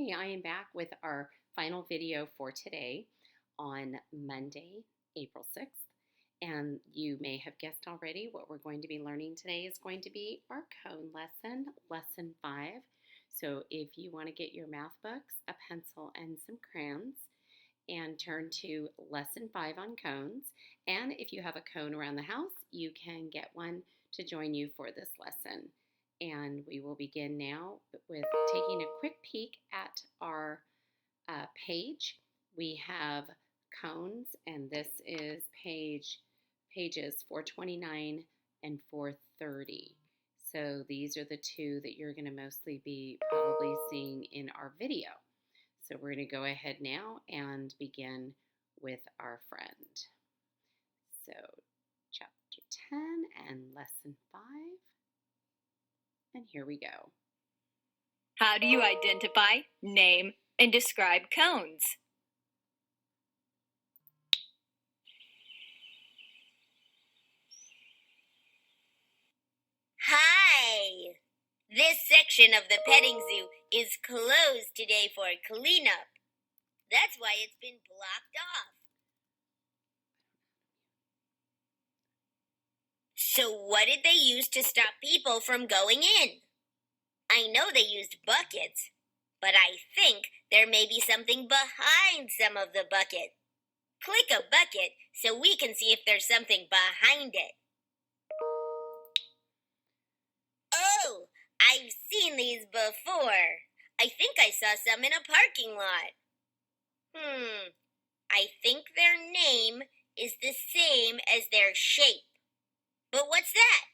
Hey, I am back with our final video for today on Monday, April 6th. And you may have guessed already what we're going to be learning today is going to be our cone lesson, lesson 5. So if you want to get your math books, a pencil, and some crayons, and turn to lesson 5 on cones. And if you have a cone around the house, you can get one to join you for this lesson. And we will begin now with taking a quick peek at our page. We have cones, and this is pages 429 and 430. So these are the two that you're going to mostly be probably seeing in our video. So we're going to go ahead now and begin with our friend. So chapter 10 and lesson 5. And here we go. How do you identify, name, and describe cones? Hi! This section of the petting zoo is closed today for cleanup. That's why it's been blocked off. So what did they use to stop people from going in? I know they used buckets, but I think there may be something behind some of the bucket. Click a bucket so we can see if there's something behind it. Oh, I've seen these before. I think I saw some in a parking lot. I think their name is the same as their shape. But what's that?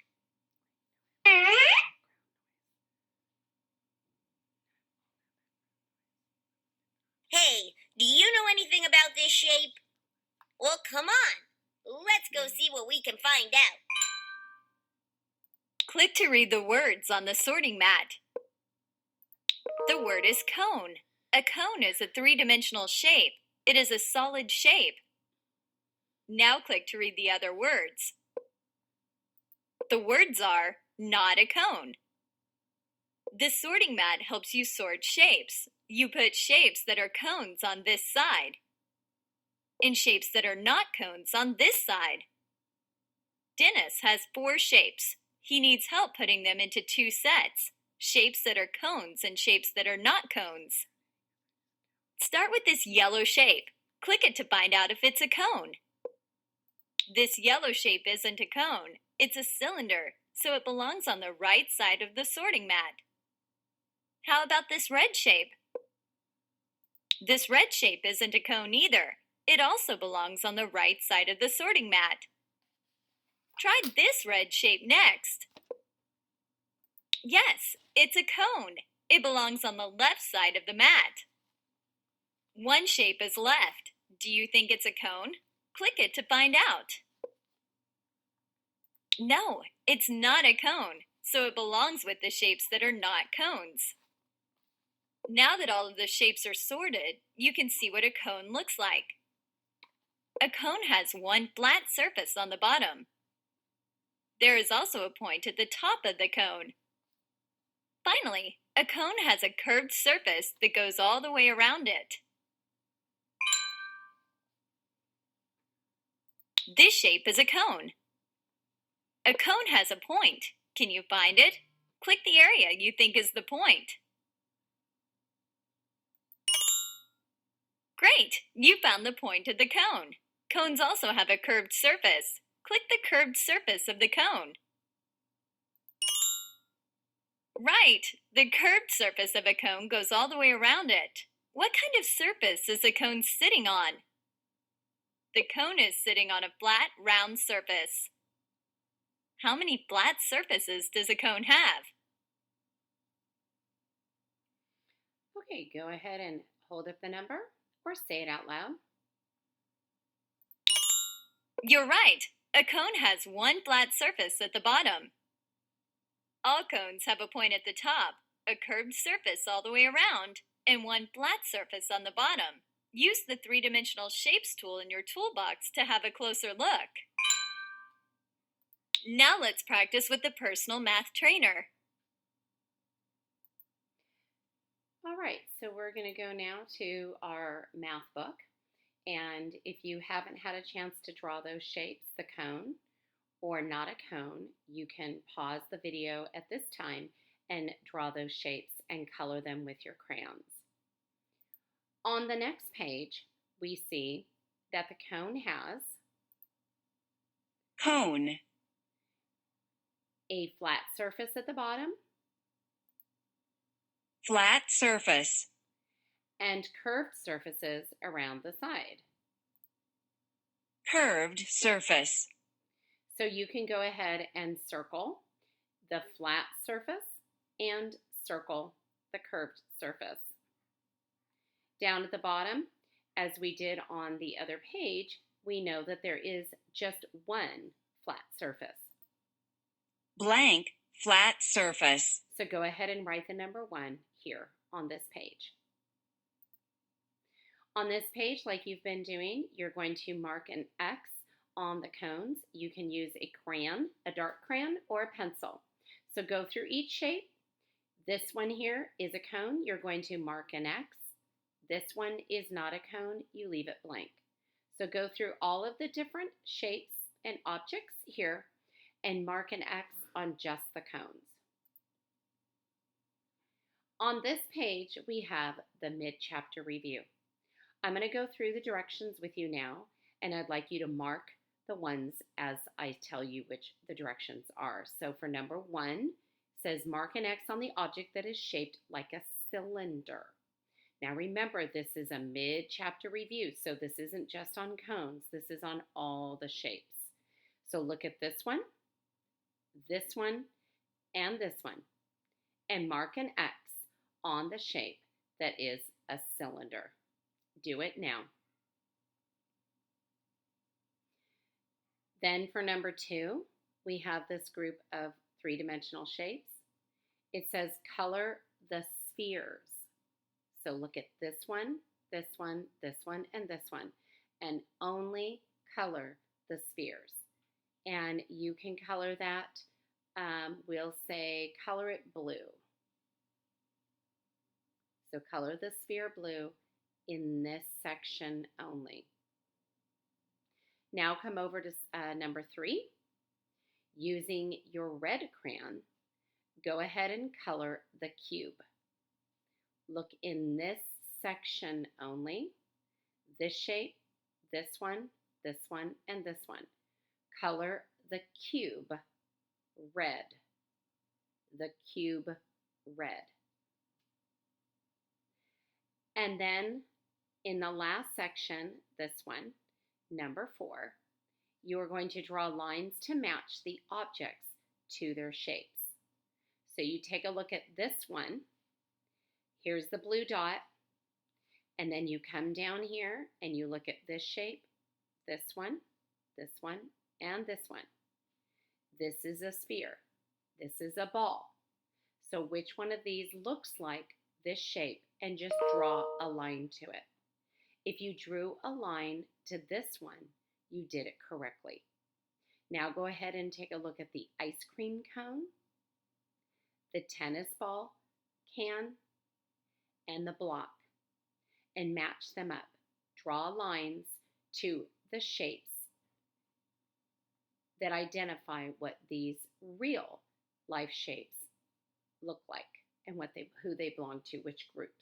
Hey, do you know anything about this shape? Well, come on. Let's go see what we can find out. Click to read the words on the sorting mat. The word is cone. A cone is a three-dimensional shape. It is a solid shape. Now click to read the other words. The words are not a cone. The sorting mat helps you sort shapes. You put shapes that are cones on this side and shapes that are not cones on this side. Dennis has 4 shapes. He needs help putting them into 2 sets, shapes that are cones and shapes that are not cones. Start with this yellow shape. Click it to find out if it's a cone. This yellow shape isn't a cone. It's a cylinder, so it belongs on the right side of the sorting mat. How about this red shape? This red shape isn't a cone either. It also belongs on the right side of the sorting mat. Try this red shape next. Yes, it's a cone. It belongs on the left side of the mat. One shape is left. Do you think it's a cone? Click it to find out. No, it's not a cone, so it belongs with the shapes that are not cones. Now that all of the shapes are sorted, you can see what a cone looks like. A cone has one flat surface on the bottom. There is also a point at the top of the cone. Finally, a cone has a curved surface that goes all the way around it. This shape is a cone. A cone has a point. Can you find it? Click the area you think is the point. Great! You found the point of the cone. Cones also have a curved surface. Click the curved surface of the cone. Right! The curved surface of a cone goes all the way around it. What kind of surface is the cone sitting on? The cone is sitting on a flat, round surface. How many flat surfaces does a cone have? Okay, go ahead and hold up the number or say it out loud. You're right. A cone has one flat surface at the bottom. All cones have a point at the top, a curved surface all the way around, and one flat surface on the bottom. Use the three-dimensional shapes tool in your toolbox to have a closer look. Now let's practice with the personal math trainer. All right, so we're going to go now to our math book. And if you haven't had a chance to draw those shapes, the cone or not a cone, you can pause the video at this time and draw those shapes and color them with your crayons. On the next page, we see that the cone has cone, a flat surface at the bottom flat surface, and curved surfaces around the side. curved surface, So you can go ahead and circle the flat surface and circle the curved surface. Down at the bottom, as we did on the other page, we know that there is just one flat surface. blank flat surface, So go ahead and write the number 1 here on this page. On this page, like you've been doing, you're going to mark an X on the cones. You can use a crayon, a dark crayon, or a pencil. So go through each shape. This one here is a cone. You're going to mark an X. This one is not a cone. You leave it blank. So go through all of the different shapes and objects here and mark an X on just the cones. On this page, we have the mid-chapter review. I'm going to go through the directions with you now, and I'd like you to mark the ones as I tell you which the directions are. So for number 1, says mark an X on the object that is shaped like a cylinder. Now remember, this is a mid-chapter review, so this isn't just on cones. This is on all the shapes. So look at this one, and this one, and mark an X on the shape that is a cylinder. Do it now. Then for number 2, we have this group of 3-dimensional shapes. It says color the spheres. So look at this one, this one, this one, and this one, and only color the spheres. And you can color that, we'll say color it blue. So color the sphere blue in this section only. Now come over to number 3. Using your red crayon, go ahead and color the cube. Look in this section only. This shape, this one, and this one. Color the cube red. The cube red. And then in the last section, this one, number 4, you are going to draw lines to match the objects to their shapes. So you take a look at this one. Here's the blue dot. And then you come down here and you look at this shape, this one, and this one. This is a sphere. This is a ball. So which one of these looks like this shape, and just draw a line to it. If you drew a line to this one, you did it correctly. Now go ahead and take a look at the ice cream cone, the tennis ball can, and the block, and match them up. Draw lines to the shapes that identify what these real life shapes look like and who they belong to, which groups.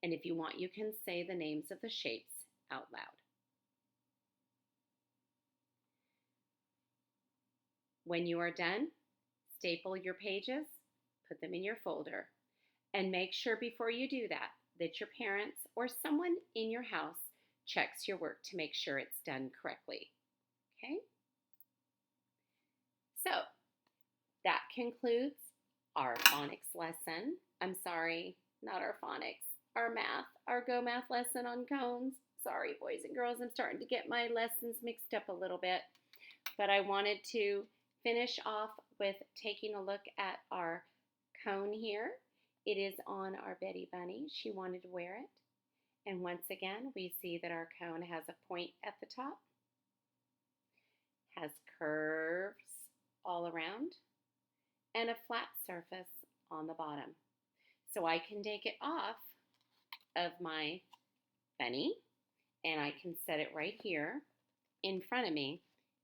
And if you want, you can say the names of the shapes out loud. When you are done, staple your pages, put them in your folder, and make sure before you do that your parents or someone in your house checks your work to make sure it's done correctly. Okay? So that concludes our phonics lesson. I'm sorry, not our phonics, our math, our Go Math lesson on cones. Sorry, boys and girls, I'm starting to get my lessons mixed up a little bit. But I wanted to finish off with taking a look at our cone here. It is on our Betty Bunny. She wanted to wear it. And once again, we see that our cone has a point at the top, has curves all around, and a flat surface on the bottom. So I can take it off of my bunny and I can set it right here in front of me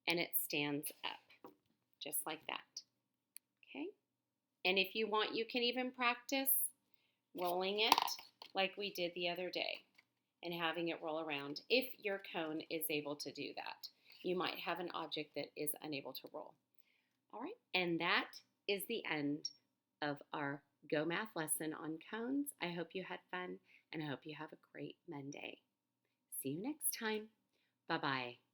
and it stands up just like that. Okay? And if you want, you can even practice rolling it like we did the other day and having it roll around if your cone is able to do that. You might have an object that is unable to roll. All right, and that is the end of our Go Math lesson on cones. I hope you had fun and I hope you have a great Monday. See you next time. Bye-bye.